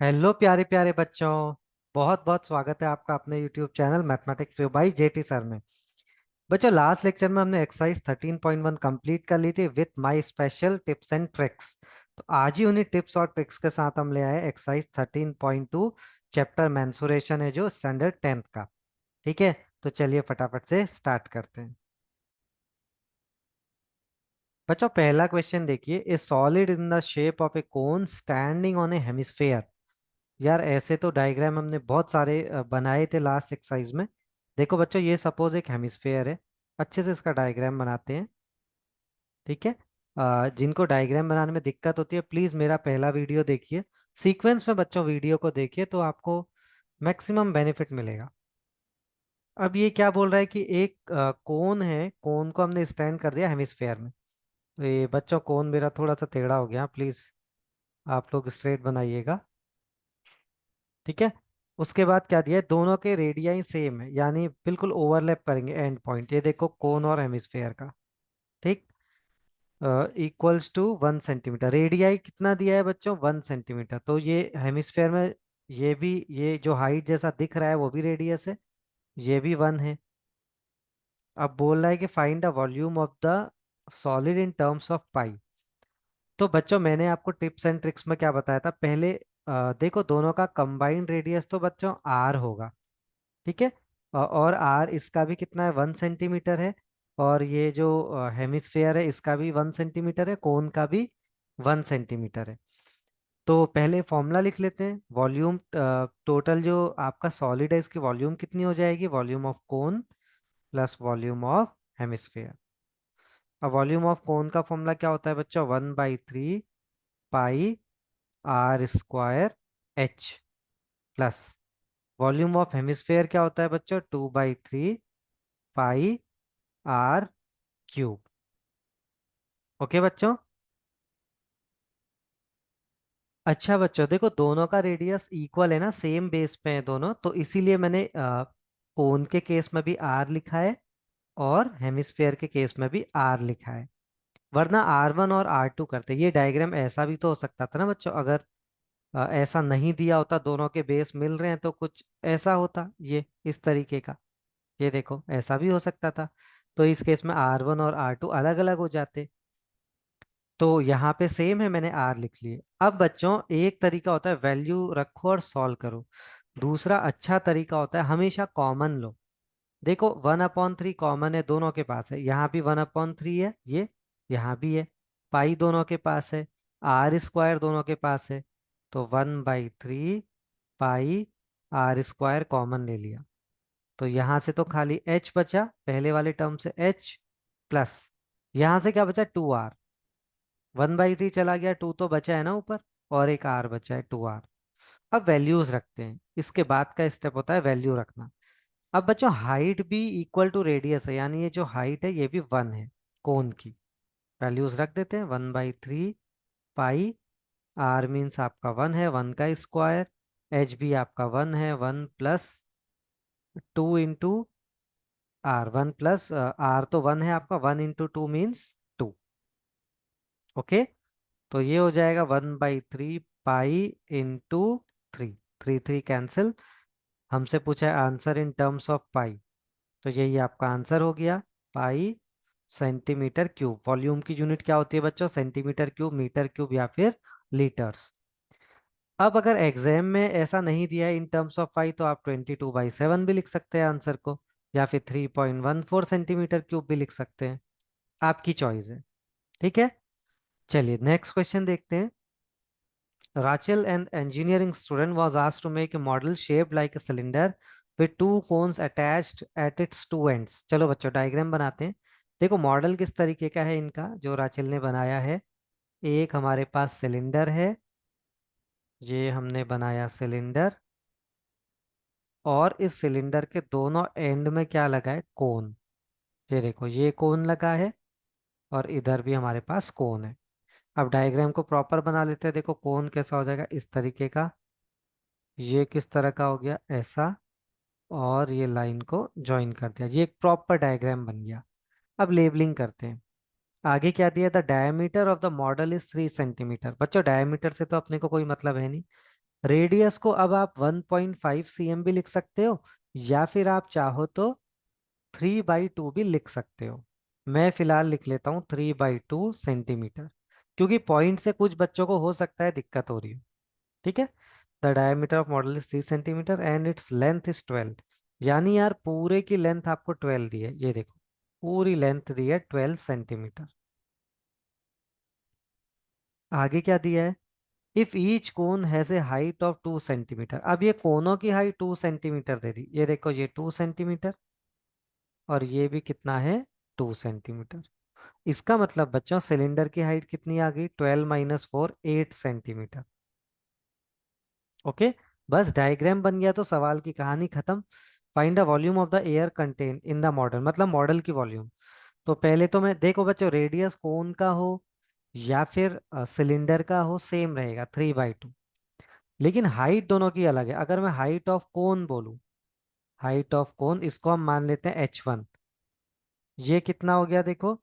Hello प्यारे प्यारे बच्चों। बहुत बहुत स्वागत है आपका अपने YouTube channel mathematics bye jetty sir में। बच्चों, लास्ट लेक्चर में हमने एक्सरसाइज 13.1 कंप्लीट कर ली थी with my special tips and tricks. तो आज ही उन्हीं टिप्स और ट्रिक्स के साथ हम ले आए एक्सरसाइज 13.2 चैप्टर मेंसुरेशन है जो स्टैंडर्ड 10th का। ठीक है, तो चलिए फटाफट से स्टार्ट करते हैं। बच्चों, पहला क्वेश्चन देखिए, ए solid in the shape of A cone standing on A hemisphere. यार ऐसे तो डायग्राम हमने बहुत सारे बनाए थे लास्ट एक्सरसाइज में। देखो बच्चों, ये सपोज एक हेमिस्फेयर है। अच्छे से इसका डायग्राम बनाते हैं। ठीक है। जिनको डायग्राम बनाने में दिक्कत होती है प्लीज मेरा पहला वीडियो देखिए। सीक्वेंस में बच्चों वीडियो को देखिए तो आपको मैक्सिमम बेनिफिट मिलेगा। अब ये क्या बोल रहा है कि एक कोन है, कोन को हमने स्टैंड कर दिया हेमिस्फेयर में। तो ये बच्चों कोन मेरा थोड़ा सा टेढ़ा हो गया, प्लीज आप लोग स्ट्रेट बनाइएगा। ठीक है। उसके बाद क्या दिया है, दोनों के रेडियाई सेम है यानी बिल्कुल ओवरलैप करेंगे एंड पॉइंट। ये देखो कोन और हेमिस्फेयर का। ठीक। Equals to 1 centimetre. रेडियाई कितना दिया है बच्चों, 1 सेंटीमीटर। तो ये हेमिस्फेयर में ये भी, ये जो हाइट जैसा दिख रहा है वो भी रेडियस है, ये भी 1 है। अब बोल रहा है कि find the volume of the solid in terms of pi. तो बच्चों मैंने आपको टिप्स एंड ट्रिक्स में क्या बताया था पहले। देखो दोनों का कंबाइंड रेडियस तो बच्चों आर होगा। ठीक है। और आर इसका भी कितना है, 1 सेंटीमीटर है। और ये जो हेमिस्फेयर है इसका भी 1 सेंटीमीटर है, कोन का भी 1 सेंटीमीटर है। तो पहले फॉर्मूला लिख लेते हैं। वॉल्यूम टोटल जो आपका सॉलिड है इसकी वॉल्यूम कितनी हो जाएगी, volume of cone plus volume of hemisphere. अब वॉल्यूम ऑफ कोन का फॉर्मूला क्या होता है बच्चों, 1/3 pi r square h plus volume of hemisphere क्या होता है बच्चों, 2/3 पाई आर क्यूब। ओके बच्चों। अच्छा बच्चों देखो, दोनों का रेडियस इक्वल है ना, सेम बेस पे है दोनों, तो इसीलिए मैंने कोन के केस में भी आर लिखा है और हेमिस्फेयर के केस में भी आर लिखा है। वरना R1 और R2 करते, ये डायग्राम ऐसा भी तो हो सकता था ना बच्चों। अगर ऐसा नहीं दिया होता, दोनों के बेस मिल रहे हैं तो कुछ ऐसा होता, ये इस तरीके का। ये देखो ऐसा भी हो सकता था। तो इस केस में R1 और R2 अलग अलग हो जाते। तो यहाँ पे सेम है, मैंने आर लिख लिए। अब बच्चों एक तरीका होता है वैल्यू रखो और सॉल्व करो। दूसरा अच्छा तरीका होता है हमेशा कॉमन लो। देखो 1/3 कॉमन है, दोनों के पास है। यहाँ भी 1/3 है, ये यहाँ भी है। पाई दोनों के पास है, आर स्क्वायर दोनों के पास है। तो 1/3 पाई आर स्क्वायर कॉमन ले लिया। तो यहाँ से तो खाली एच बचा, पहले वाले टर्म से एच प्लस यहाँ से क्या बचा, 2R। 1/3 चला गया, 2 तो बचा है ना ऊपर, और एक आर बचा है, 2R। अब वैल्यूज रखते हैं, इसके बाद का स्टेप होता है वैल्यू रखना। अब बच्चों हाइट भी इक्वल टू रेडियस है, यानी ये जो हाइट है ये भी 1 है कोन की। वैल्यूज रख देते हैं, 1/3 पाई आर मीन्स आपका 1 है, 1 का स्क्वायर। एच भी आपका 1 है, 1 plus 2 into r. 1 plus r तो 1 है आपका, 1 इंटू 2 मीन्स 2। ओके। तो ये हो जाएगा 1/3 पाई इंटू 3। 3 कैंसिल। हमसे पूछा है answer in terms of pi, तो यही आपका आंसर हो गया, पाई सेंटीमीटर क्यूब। वॉल्यूम की यूनिट क्या होती है बच्चों, सेंटीमीटर क्यूब, मीटर क्यूब या फिर लीटर्स। अब अगर एग्जाम में ऐसा नहीं दिया है इन टर्म्स ऑफ पाई तो आप 22/7 भी लिख सकते हैं आंसर को, या फिर 3.14 सेंटीमीटर क्यूब भी लिख सकते हैं, आपकी चॉइस है। ठीक है। चलिए नेक्स्ट क्वेश्चन देखते हैं। Rachel, an engineering student, was asked to make a model shaped like a cylinder with two cones attached at its two ends. चलो बच्चों डायग्राम बनाते हैं। देखो मॉडल किस तरीके का है इनका जो राचेल ने बनाया है। एक हमारे पास सिलेंडर है, ये हमने बनाया सिलेंडर, और इस सिलेंडर के दोनों एंड में क्या लगा है, कोन। ये देखो ये कोन लगा है और इधर भी हमारे पास कोन है। अब डायग्राम को प्रॉपर बना लेते हैं। देखो कोन कैसा हो जाएगा, इस तरीके का। ये किस तरह का हो गया, ऐसा। और ये लाइन को ज्वाइन कर दिया, ये एक प्रॉपर डायग्राम बन गया। अब लेबलिंग करते हैं। आगे क्या दिया था, diameter of the model is 3 centimetre. बच्चों डायमीटर से तो अपने को कोई मतलब है नहीं, रेडियस को अब आप 1.5 cm भी लिख सकते हो, या फिर आप चाहो तो 3/2 भी लिख सकते हो। मैं फिलहाल लिख लेता हूँ 3/2 सेंटीमीटर, क्योंकि पॉइंट से कुछ बच्चों को हो सकता है दिक्कत हो रही हो। ठीक है। The diameter of model is 3 centimetre and its length is 12। यानी यार पूरे की लेंथ आपको 12 दी है, ये देखो पूरी लेंथ दी है 12 सेंटीमीटर। आगे क्या दिया है? If each cone has a height of 2 centimetre. अब ये कोनों की हाइट 2 सेंटीमीटर दे दी, ये देखो ये 2 सेंटीमीटर और ये भी कितना है, 2 सेंटीमीटर। इसका मतलब बच्चों सिलेंडर की हाइट कितनी आ गई, 12 - 4 8 सेंटीमीटर। ओके। बस डायग्राम बन गया तो सवाल की कहानी खत्म। Find the volume of the air contain in the model, मतलब मॉडल की वॉल्यूम। तो पहले तो मैं देखो बच्चों, रेडियस कोन का हो या फिर सिलेंडर का हो सेम रहेगा 3/2, लेकिन हाइट दोनों की अलग है। अगर मैं हाइट ऑफ कोन बोलूं, हाइट ऑफ कोन इसको हम मान लेते हैं h1। ये कितना हो गया देखो,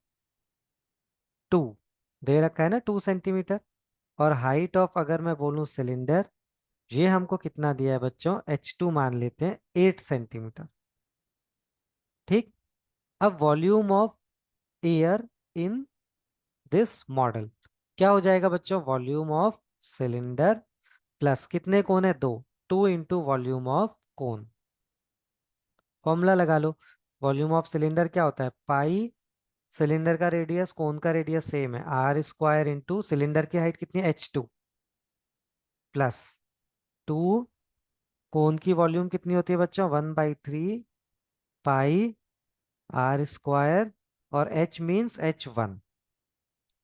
2 दे रखा है ना, 2 सेंटीमीटर। और हाइट ऑफ अगर मैं बोलूं सिलेंडर, ये हमको कितना दिया है बच्चों, h2 मान लेते हैं 8 सेंटीमीटर। ठीक। अब volume of air in this model क्या हो जाएगा बच्चों, वॉल्यूम ऑफ सिलेंडर प्लस कितने कोण है, 2, 2 × वॉल्यूम ऑफ कोन। फॉर्मूला लगा लो। वॉल्यूम ऑफ सिलेंडर क्या होता है, पाई, सिलेंडर का रेडियस कोन का रेडियस सेम है, r² इंटू सिलेंडर की हाइट कितनी है h2 प्लस 2, कोन की वॉल्यूम कितनी होती है बच्चों, 1/3 पाई r², और h मीन्स h1।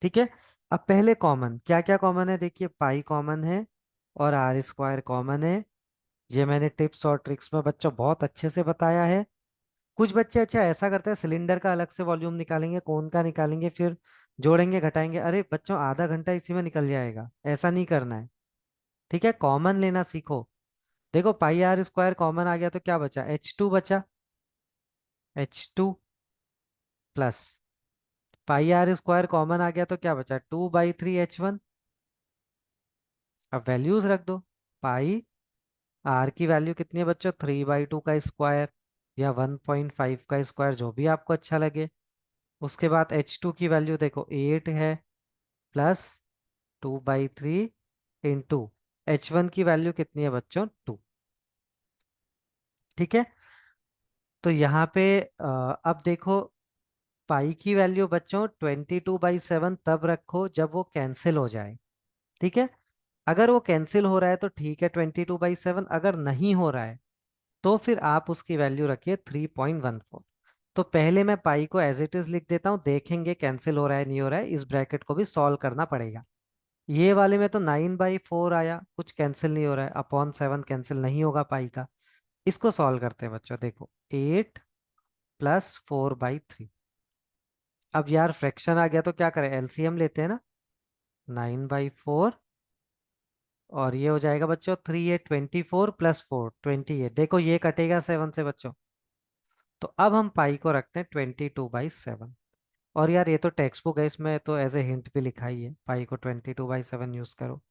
ठीक है। अब पहले कॉमन, क्या क्या कॉमन है देखिए, पाई कॉमन है और r² कॉमन है। ये मैंने टिप्स और ट्रिक्स में बच्चों बहुत अच्छे से बताया है। कुछ बच्चे अच्छा ऐसा करते हैं, सिलेंडर का अलग से वॉल्यूम निकालेंगे, कोन का निकालेंगे, फिर जोड़ेंगे घटाएंगे। अरे बच्चों आधा घंटा इसी में निकल जाएगा, ऐसा नहीं करना है। ठीक है, कॉमन लेना सीखो। देखो पाई r² कॉमन आ गया तो क्या बचा, h2 बचा, h2 plus pi r² common आ गया तो क्या बचा, 2/3 h1। अब वैल्यूज रख दो। पाई आर की वैल्यू कितनी है बच्चों, 3/2 का स्क्वायर या 1.5 का स्क्वायर, जो भी आपको अच्छा लगे। उसके बाद h2 की वैल्यू देखो 8 है, प्लस 2/3 इंटू h1 की वैल्यू कितनी है बच्चों, 2। ठीक है। तो यहाँ पे अब देखो, पाई की वैल्यू बच्चों 22/7 तब रखो जब वो कैंसिल हो जाए। ठीक है। अगर वो कैंसिल हो रहा है तो ठीक है 22/7, अगर नहीं हो रहा है तो फिर आप उसकी वैल्यू रखिए 3.14। तो पहले मैं पाई को एज इट इज लिख देता हूँ, देखेंगे कैंसिल हो रहा है नहीं हो रहा है, इस ब्रैकेट को भी सॉल्व करना पड़ेगा। ये वाले में तो 9/4 आया, कुछ कैंसिल नहीं हो रहा है, अपॉन 7 कैंसिल नहीं होगा पाई का। इसको सॉल्व करते हैं बच्चों, देखो 8 प्लस 4/3। अब यार फ्रैक्शन आ गया तो क्या करें, एलसीएम लेते हैं ना, 9/4 और ये हो जाएगा बच्चों 3 8 24 प्लस 4 28। देखो ये कटेगा 7 से बच्चों। तो अब हम पाई को रखते हैं 22/7। और यार ये तो टेक्स्ट बुक है, इसमें तो एज ए हिंट भी लिखा ही है, पाई को 22/7 यूज करो।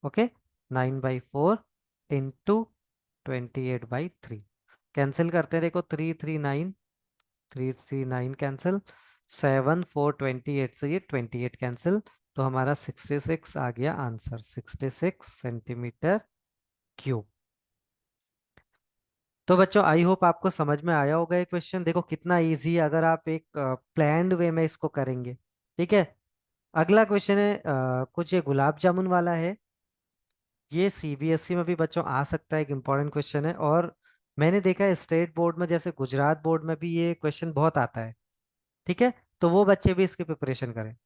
ओके। 9/4 इंटू 28/3। कैंसिल करते हैं, देखो 3 3 9, 3 3 9 कैंसिल, 7 4 28 से ये 28 कैंसिल। तो हमारा 66 आ गया आंसर, 66 सेंटीमीटर क्यूब। तो बच्चों आई होप आपको समझ में आया होगा ये क्वेश्चन, देखो कितना इजी है अगर आप एक प्लान्ड वे में इसको करेंगे। ठीक है। अगला क्वेश्चन है कुछ ये गुलाब जामुन वाला है। ये सीबीएसई में भी बच्चों आ सकता है, एक इंपॉर्टेंट क्वेश्चन है। और मैंने देखा है स्टेट बोर्ड में, जैसे गुजरात बोर्ड में भी ये क्वेश्चन बहुत आता है। ठीक है। तो वो बच्चे भी इसकी प्रिपरेशन करें।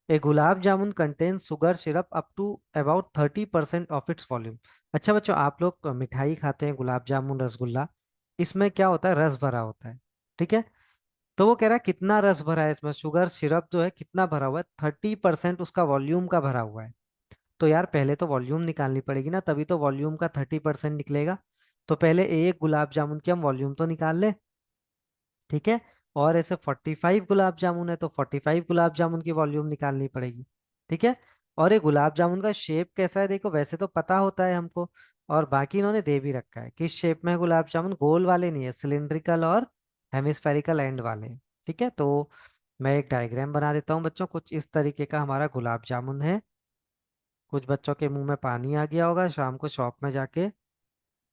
A gulab jamun contain sugar syrup up to about 30% of its volume. अच्छा बच्चों, आप लोग मिठाई खाते हैं, गुलाब जामुन रसगुल्ला, इसमें क्या होता है, रस भरा होता है। ठीक है। तो वो कह रहा है कितना रस भरा है इसमें, शुगर सिरप जो है कितना भरा हुआ है, 30% उसका वॉल्यूम का भरा हुआ है। तो यार पहले तो वॉल्यूम निकालनी पड़ेगी ना, तभी तो वॉल्यूम का 30% निकलेगा। तो पहले एक गुलाब जामुन की हम वॉल्यूम तो निकाल ले। ठीक है। और ऐसे 45 गुलाब जामुन है तो 45 गुलाब जामुन की वॉल्यूम निकालनी पड़ेगी। ठीक है। और ये गुलाब जामुन का शेप कैसा है देखो, वैसे तो पता होता है हमको, और बाकी इन्होंने दे भी रखा है किस शेप में है गुलाब जामुन, गोल वाले नहीं है, सिलिंड्रिकल और हेमिस्फेरिकल एंड वाले हैं। ठीक है, तो मैं एक डायग्राम बना देता हूँ बच्चों, कुछ इस तरीके का हमारा गुलाब जामुन है। कुछ बच्चों के मुंह में पानी आ गया होगा, शाम को शॉप में जाके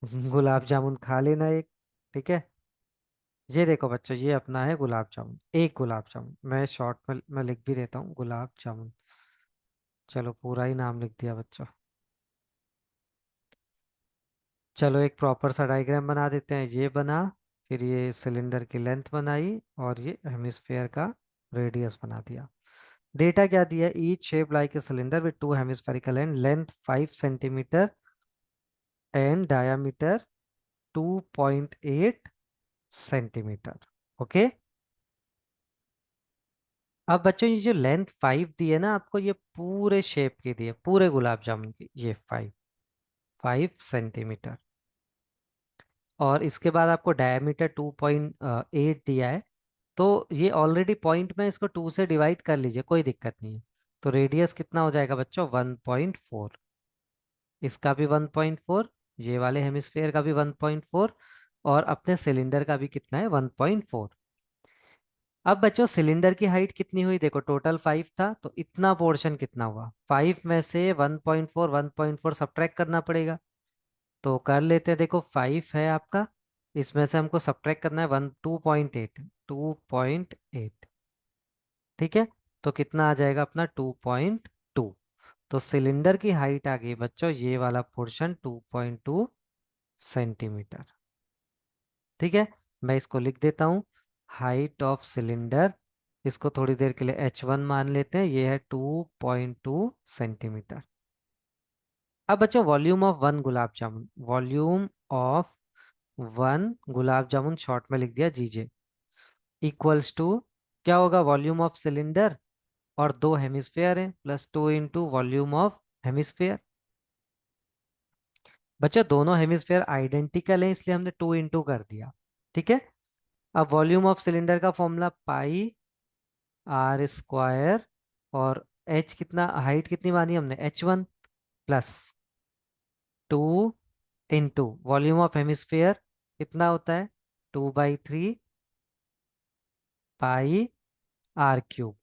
गुलाब जामुन खा लेना एक। ठीक है, ये देखो बच्चों, ये अपना है गुलाब जामुन, एक गुलाब जामुन, मैं शॉर्ट में मैं लिख भी देता हूँ गुलाब जामुन। चलो पूरा ही नाम लिख दिया बच्चों। चलो एक प्रॉपर सा डायग्राम बना देते हैं, ये बना, फिर ये सिलेंडर की लेंथ बनाई, और ये हेमिस्फेयर का रेडियस बना दिया। डेटा क्या दिया, each shape like a cylinder with two hemispherical and length 5 centimetre and diameter 2.8 centimetre. Okay, अब बच्चों ये जो लेंथ 5 दी है ना आपको, ये पूरे शेप की दी है, पूरे गुलाब जामुन की, ये 5 सेंटीमीटर। और इसके बाद आपको डायमीटर 2.8 दिया है, तो ये ऑलरेडी पॉइंट में, इसको 2 से डिवाइड कर लीजिए, कोई दिक्कत नहीं है। तो रेडियस कितना हो जाएगा बच्चों, 1.4। इसका भी 1.4, ये वाले हेमिस्फेयर का भी 1.4, और अपने सिलेंडर का भी कितना है, 1.4। अब बच्चों सिलेंडर की हाइट कितनी हुई देखो, टोटल 5 था, तो इतना पोर्शन कितना हुआ, 5 में से 1.4 सब्ट्रैक्ट करना पड़ेगा। तो कर लेते हैं, देखो 5 है आपका, इसमें से हमको सब्ट्रैक्ट करना है 2.8। ठीक है, तो कितना आ जाएगा अपना 2.2। तो सिलेंडर की हाइट आ गई बच्चों, ये वाला पोर्शन 2.2 सेंटीमीटर। ठीक है, मैं इसको लिख देता हूँ, हाइट ऑफ सिलेंडर, इसको थोड़ी देर के लिए h1 मान लेते हैं, ये है 2.2 सेंटीमीटर। अब बच्चों volume of one gulab jamun, volume of one gulab jamun short में लिख दिया जीजे, इक्वल्स टू, क्या होगा, वॉल्यूम ऑफ सिलेंडर, और दो हेमिस्फेयर हैं, plus 2 into volume of hemisphere. बच्चों दोनों हेमिस्फेयर आइडेंटिकल हैं, इसलिए हमने 2 इंटू कर दिया। ठीक है, अब वॉल्यूम ऑफ सिलेंडर का फॉर्मूला पाई आर स्क्वायर, और एच कितना, हाइट कितनी मानी हमने, h1, plus 2 into volume of hemisphere कितना होता है, 2/3 पाई आर क्यूब।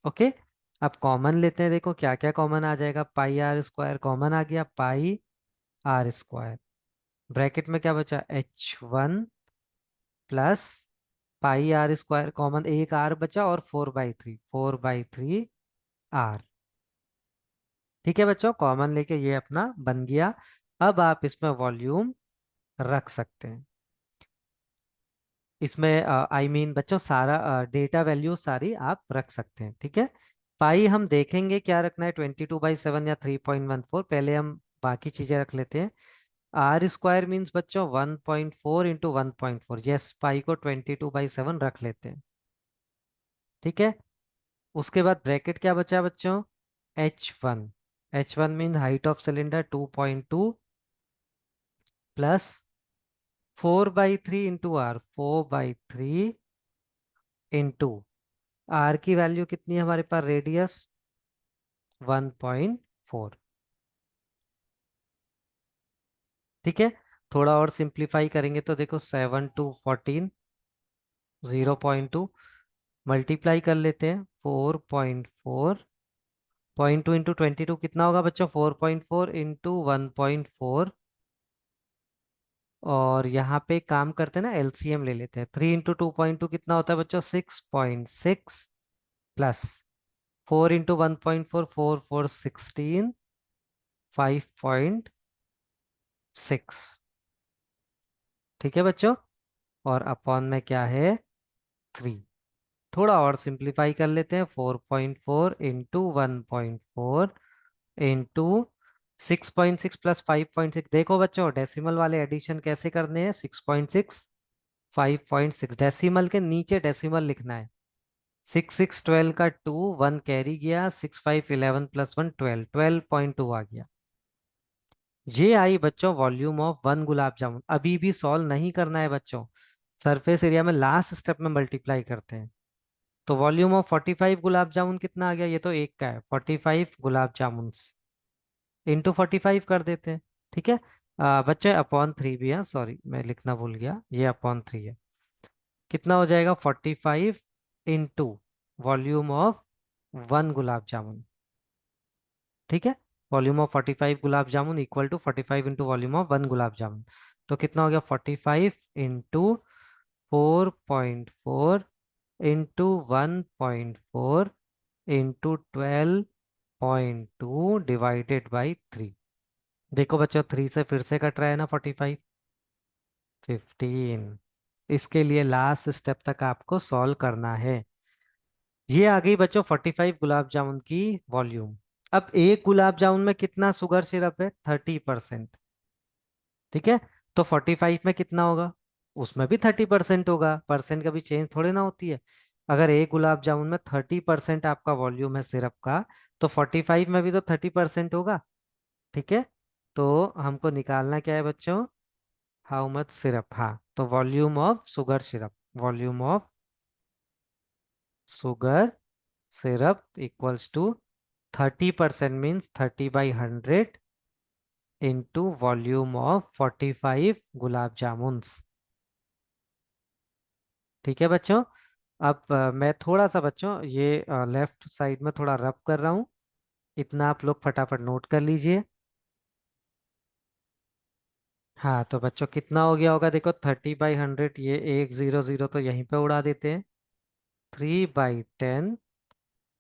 ओके, अब कॉमन लेते हैं, देखो क्या क्या कॉमन आ जाएगा, पाई आर स्क्वायर कॉमन आ गया, पाई आर स्क्वायर, ब्रैकेट में क्या बचा, h1 plus pi r square, common एक आर बचा, और 4/3 आर। ठीक है बच्चों, कॉमन लेके ये अपना बन गया। अब आप इसमें वॉल्यूम रख सकते हैं, इसमें बच्चों सारा डेटा वैल्यू सारी आप रख सकते हैं। ठीक है, पाई हम देखेंगे क्या रखना है, 22/7 या 3.14, पहले हम बाकी चीजें रख लेते हैं। आर स्क्वायर मीन्स बच्चों 1.4 इंटू 1.4, यस, पाई को 22/7 रख लेते हैं। ठीक है, उसके बाद ब्रैकेट क्या बचा बच्चों, h1, h1 mean height of cylinder 2.2, plus 4/3 into r, 4/3 into r की वैल्यू कितनी है हमारे पास, रेडियस 1.4। ठीक है, थोड़ा और सिंप्लीफाई करेंगे तो देखो 7 to 14, 0.2, मल्टीप्लाई कर लेते हैं, 4.4, 0.2 इंटू 22 कितना होगा बच्चों, 4.4 इंटू 1.4, और यहाँ पे काम करते हैं ना, एलसीएम ले लेते हैं, 3 इंटू 2.2 कितना होता है बच्चों, 6.6, प्लस 4 इंटू 1.4, 4 4 16, 5.6। ठीक है बच्चों, और अपॉन में क्या है, 3। थोड़ा और सिंप्लीफाई कर लेते हैं, 4.4 इंटू 1.4 इंटू 6.6 प्लस 5.6। देखो बच्चों डेसिमल वाले एडिशन कैसे करने हैं, 6.6, 5.6, डेसिमल के नीचे डेसिमल लिखना है। 6 6 12 का 2, 1 कैरी गया, 6 5 11 प्लस 1 12, 12.2 आ गया। ये आई बच्चों वॉल्यूम ऑफ वन गुलाब जामुन। अभी भी सॉल्व नहीं करना है बच्चों, सरफेस एरिया में लास्ट स्टेप में मल्टीप्लाई करते हैं। तो वॉल्यूम ऑफ 45 गुलाब जामुन कितना आ गया, ये तो एक का है, 45 गुलाब जामुन इंटू 45 कर देते हैं। ठीक है। बच्चे अपॉन थ्री भी है, सॉरी मैं लिखना भूल गया, ये अपॉन थ्री है। कितना हो जाएगा, 45 into volume of one gulab jamun. ठीक है। Volume of 45 gulab jamun equal to 45 into volume of one gulab jamun. तो कितना हो गया, 45 into 4.4 into 1.4 into 12.2 divided by three. देखो बच्चों, थ्री से फिर से कट रहा है ना 45, 15। इसके लिए लास्ट स्टेप तक आपको सॉल्व करना है। ये आ गई बच्चों 45 गुलाब जामुन की वॉल्यूम। अब एक गुलाब जामुन में कितना शुगर सिरप है, 30%। ठीक है। तो 45 में कितना होगा, उसमें भी 30% होगा, परसेंट कभी चेंज थोड़ी ना होती है। अगर एक गुलाब जामुन में 30% आपका वॉल्यूम है सिरप का, तो 45 में भी तो 30% होगा। ठीक है। तो हमको निकालना क्या है बच्चों, हाउ मच सिरप, हाँ तो volume of sugar syrup, volume of sugar syrup equals to 30% means 30/100 into volume of 45 gulab jamuns. ठीक है बच्चों। अब मैं थोड़ा सा बच्चों ये लेफ्ट साइड में थोड़ा रब कर रहा हूँ, इतना आप लोग फटाफट नोट कर लीजिए। हाँ तो बच्चों कितना हो गया होगा, देखो 30/100, ये एक जीरो जीरो तो यहीं पे उड़ा देते हैं, 3/10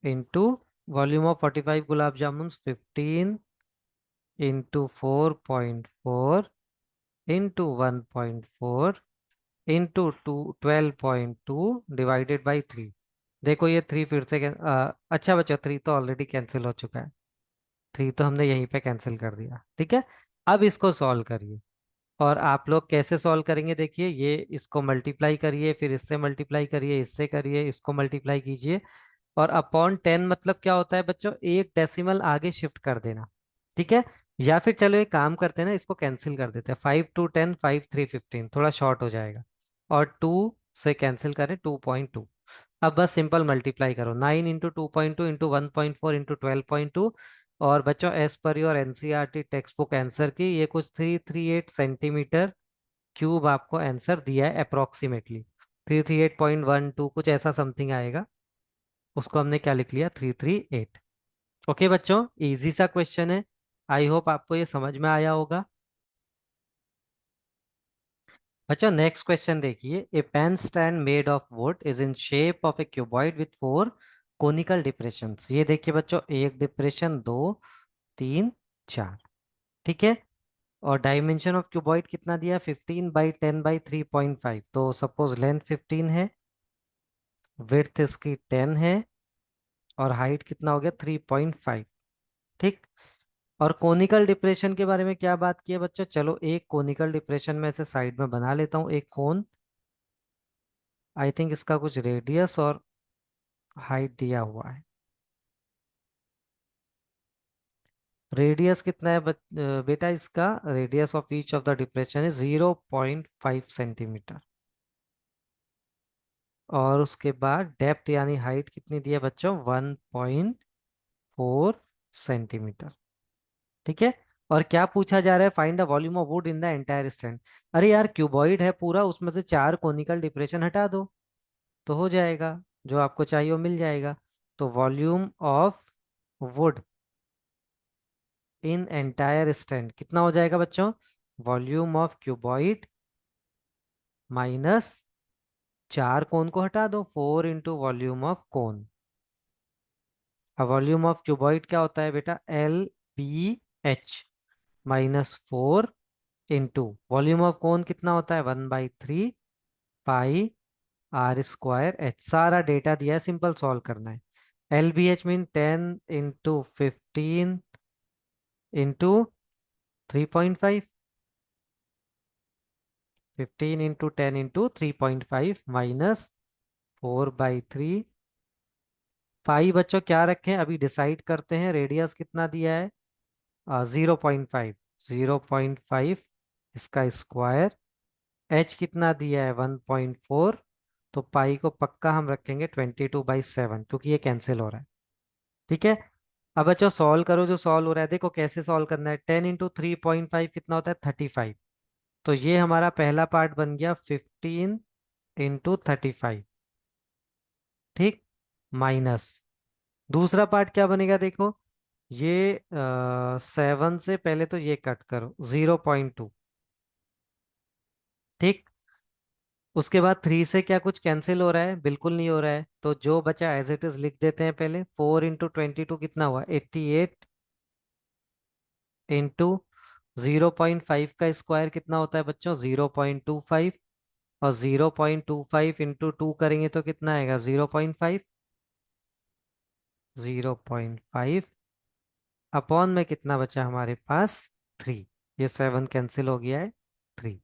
into volume of 45 gulab jamun 15 into 4.4 into 1.4 into 12.2 divided by three. देखो ये थ्री फिर से अच्छा बच्चा, थ्री तो ऑलरेडी कैंसिल हो चुका है, थ्री तो हमने यहीं पे कैंसिल कर दिया। ठीक है। अब इसको सॉल्व करिए, और आप लोग कैसे सॉल्व करेंगे देखिए, ये इसको मल्टीप्लाई करिए, फिर इससे मल्टीप्लाई करिए, इससे करिए, इसको मल्टीप्लाई कीजिए, और अपॉन 10 मतलब क्या होता है बच्चों, एक डेसिमल आगे शिफ्ट कर देना। ठीक है। या फिर चलो एक काम करते हैं ना, इसको कैंसिल कर देते हैं, 5 2 10, 5 3 15, थोड़ा शॉर्ट हो जाएगा, और टू से कैंसिल करें 2.2। अब बस सिंपल मल्टीप्लाई करो, 9 इंटू 2.2 इंटू 1.4 इंटू 12.2। और बच्चों as per your NCERT text book answer की ये कुछ 338 सेंटीमीटर क्यूब आपको आंसर दिया है अप्रोक्सीमेटली, 338.12 कुछ ऐसा समथिंग आएगा, उसको हमने क्या लिख लिया, 338। ओके बच्चों, इजी सा क्वेश्चन है, आई होप आपको ये समझ में आया होगा। बच्चों नेक्स्ट क्वेश्चन देखिए, a pen stand made of wood is in shape of a cuboid with four conical depressions. ये देखिए बच्चों, एक डिप्रेशन, दो, तीन, चार। ठीक है। और डायमेंशन ऑफ क्यूबॉइड कितना दिया है, 15/10/3.5। तो सपोज लेंथ 15 है, विड्थ इसकी 10 है, और हाइट कितना हो गया, 3.5। ठीक। और कोनिकल डिप्रेशन के बारे में क्या बात की है बच्चों, चलो एक कोनिकल डिप्रेशन में से साइड में बना लेता हूँ एक कोन। आई थिंक इसका कुछ रेडियस और हाइट दिया हुआ है। रेडियस कितना है बेटा, इसका radius of each of the depression है 0.5 सेंटीमीटर। और उसके बाद डेप्थ यानी हाइट कितनी दी है बच्चों, 1.4 सेंटीमीटर। ठीक है। और क्या पूछा जा रहा है, find the volume of would in the entire stand. अरे यार क्यूबॉइड है पूरा, उसमें से चार कोनिकल डिप्रेशन हटा दो तो हो जाएगा, जो आपको चाहिए वो मिल जाएगा। तो volume of would in entire stand कितना हो जाएगा बच्चों, वॉल्यूम ऑफ क्यूबॉइड माइनस चार कोन को हटा दो, 4 इंटू वॉल्यूम ऑफ कोन। अब वॉल्यूम ऑफ क्यूबॉइड क्या होता है बेटा, LBH -4 इंटू वॉल्यूम ऑफ कोन कितना होता है, 1/3 पाई R² H। सारा डेटा दिया है, सिंपल सॉल्व करना है। LBH mean 10 into 15 into 3.5, 15 into 10 into 3.5 -4/3। पाई बच्चों क्या रखें, अभी डिसाइड करते हैं। रेडियस कितना दिया है, 0.5, 0.5 इसका स्क्वायर। एच कितना दिया है, 1.4, तो पाई को पक्का हम रखेंगे 22/7, क्योंकि ये कैंसिल हो रहा है। ठीक है। अब बच्चों सॉल्व करो, जो सॉल्व हो रहा है देखो कैसे सॉल्व करना है। 10 × 3.5 कितना होता है? 35। तो ये हमारा पहला पार्ट बन गया 15 × 35। ठीक। माइनस दूसरा पार्ट क्या बनेगा देखो, ये 7 से पहले तो ये कट करो, 0.2। ठीक। उसके बाद 3 से क्या कुछ कैंसिल हो रहा है? बिल्कुल नहीं हो रहा है, तो जो बचा एज इट इज लिख देते हैं पहले। 4 × 22 कितना हुआ? 88 इंटू 0.5 का स्क्वायर कितना होता है बच्चों? 0.25। और 0.25 × 2 करेंगे तो कितना आएगा? 0.5। 0.5 अपॉन में कितना बचा हमारे पास? 3। ये 7 कैंसिल हो गया है, 3।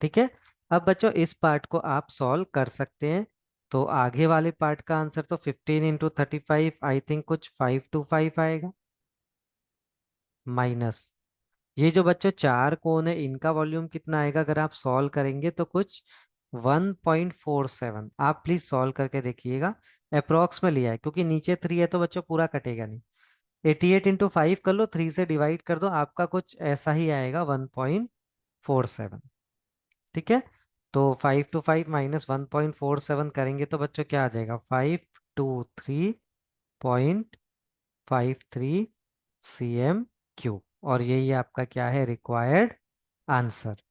ठीक है। अब बच्चों इस पार्ट को आप सॉल्व कर सकते हैं। तो आगे वाले पार्ट का आंसर तो 15 × 35, आई थिंक कुछ 525 आएगा। माइनस ये जो बच्चों चार कोण है इनका वॉल्यूम कितना आएगा अगर आप सॉल्व करेंगे? तो कुछ 1.47। आप प्लीज सॉल्व करके देखिएगा। अप्रोक्स में लिया है क्योंकि नीचे 3 है तो बच्चों पूरा कटेगा नहीं। 88 × 5 कर लो, 3 से डिवाइड कर दो, आपका कुछ ऐसा ही आएगा 1.47। ठीक है। तो 5 to 5 - 1.47 करेंगे तो बच्चों क्या आ जाएगा? 523.53 cm3। और यही आपका क्या है? Required answer.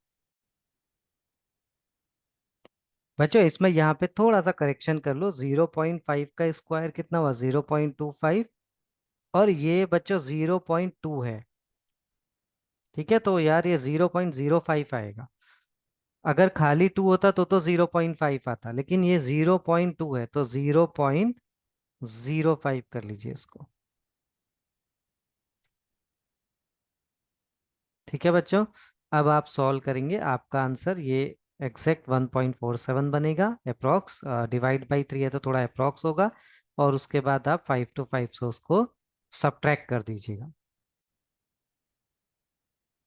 बच्चों इसमें यहाँ पे थोड़ा सा करेक्शन कर लो। 0.5 का स्क्वायर कितना हुआ? 0.25। और ये बच्चों 0.2 है। ठीक है, तो यार ये 0.05 आएगा। अगर खाली 2 होता तो 0.5 आता, लेकिन ये 0.2 है तो 0.05 कर लीजिए इसको। ठीक है बच्चों। अब आप सॉल्व करेंगे, आपका आंसर ये एग्जैक्ट 1.47 बनेगा। अप्रोक्स डिवाइड बाई 3 है तो थोड़ा अप्रोक्स होगा। और उसके बाद आप 5 to 5 से उसको सब्ट्रैक्ट कर दीजिएगा।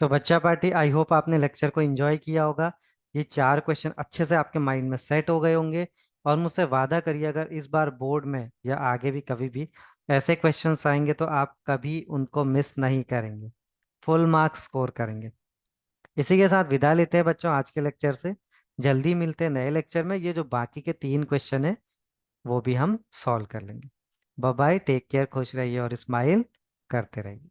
तो बच्चा पार्टी, आई होप आपने लेक्चर को एंजॉय किया होगा। ये चार क्वेश्चन अच्छे से आपके माइंड में सेट हो गए होंगे। और मुझसे वादा करिए अगर इस बार बोर्ड में या आगे भी कभी भी ऐसे क्वेश्चंस आएंगे तो आप कभी उनको मिस नहीं करेंगे, फुल मार्क्स स्कोर करेंगे। इसी के साथ विदा लेते हैं बच्चों आज के लेक्चर से। जल्दी मिलते हैं नए लेक्चर में। ये जो बाकी के 3 क्वेश्चन है वो भी हम सॉल्व कर लेंगे। बाय बाय, टेक केयर, खुश रहिए और स्माइल करते रहिए।